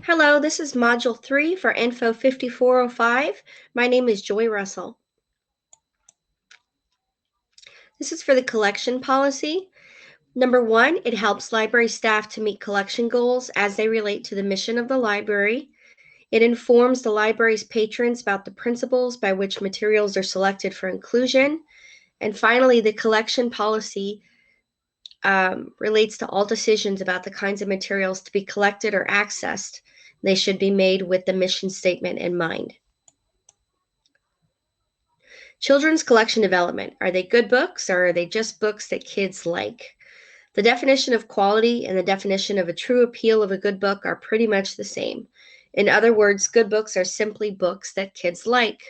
Hello, this is Module 3 for Info 5405. My name is Joy Russell. This is for the collection policy. Number 1, it helps library staff to meet collection goals as they relate to the mission of the library. It informs the library's patrons about the principles by which materials are selected for inclusion. And finally, the collection policy relates to all decisions about the kinds of materials to be collected or accessed. They should be made with the mission statement in mind. Children's collection development. Are they good books or are they just books that kids like? The definition of quality and the definition of a true appeal of a good book are pretty much the same. In other words, good books are simply books that kids like.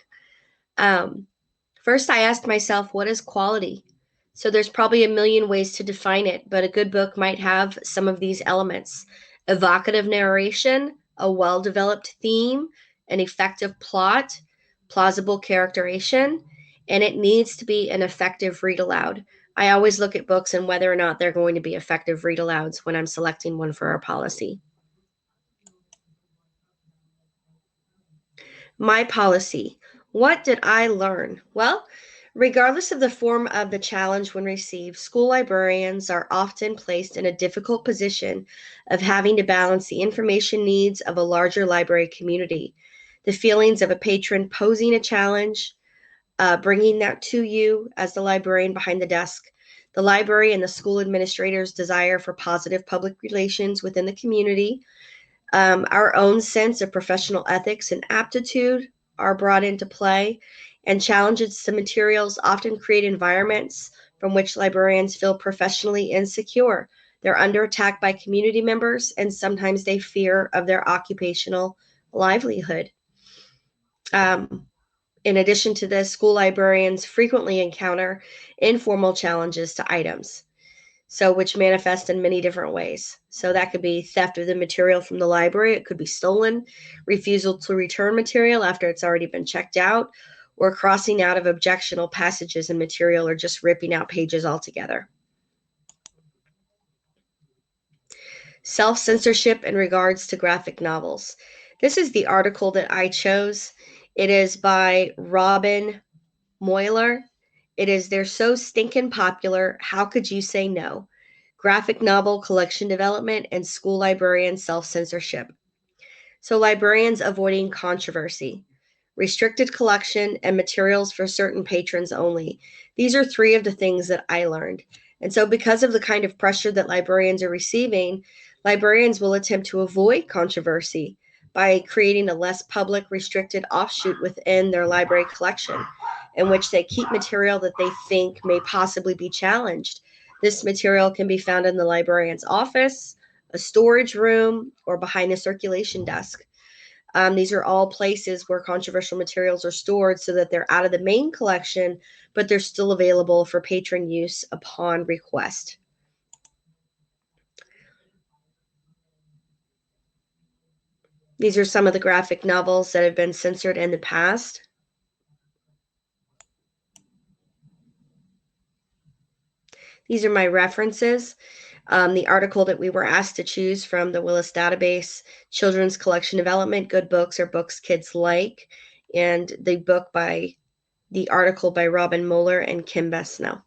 First, I asked myself, what is quality? So there's probably a million ways to define it, but a good book might have some of these elements: evocative narration, a well-developed theme, an effective plot, plausible characterization, and it needs to be an effective read aloud. I always look at books and whether or not they're going to be effective read alouds when I'm selecting one for our policy. My policy. What did I learn? Well, regardless of the form of the challenge when received, school librarians are often placed in a difficult position of having to balance the information needs of a larger library community, the feelings of a patron posing a challenge, bringing that to you as the librarian behind the desk, the library and the school administrator's desire for positive public relations within the community, our own sense of professional ethics and aptitude are brought into play, and challenges to materials often create environments from which librarians feel professionally insecure. They're under attack by community members, and sometimes they fear of their occupational livelihood. In addition to this, school librarians frequently encounter informal challenges to items, which manifest in many different ways. So that could be theft of the material from the library, it could be stolen, refusal to return material after it's already been checked out, or crossing out of objectionable passages in material, or just ripping out pages altogether. Self-censorship in regards to graphic novels. This is the article that I chose. It is by Robin Moyler. It is "They're So Stinkin' Popular, How Could You Say No? Graphic Novel Collection Development and School Librarian Self-Censorship." So librarians avoiding controversy, restricted collection, and materials for certain patrons only. These are 3 of the things that I learned. And so because of the kind of pressure that librarians are receiving, librarians will attempt to avoid controversy by creating a less public, restricted offshoot within their library collection, in which they keep material that they think may possibly be challenged. This material can be found in the librarian's office, a storage room, or behind a circulation desk. These are all places where controversial materials are stored so that they're out of the main collection, but they're still available for patron use upon request. These are some of the graphic novels that have been censored in the past. These are my references. The article that we were asked to choose from the Willis database, Children's Collection Development, Good Books or Books Kids Like, and the article by Robin Moeller and Kim Besnow.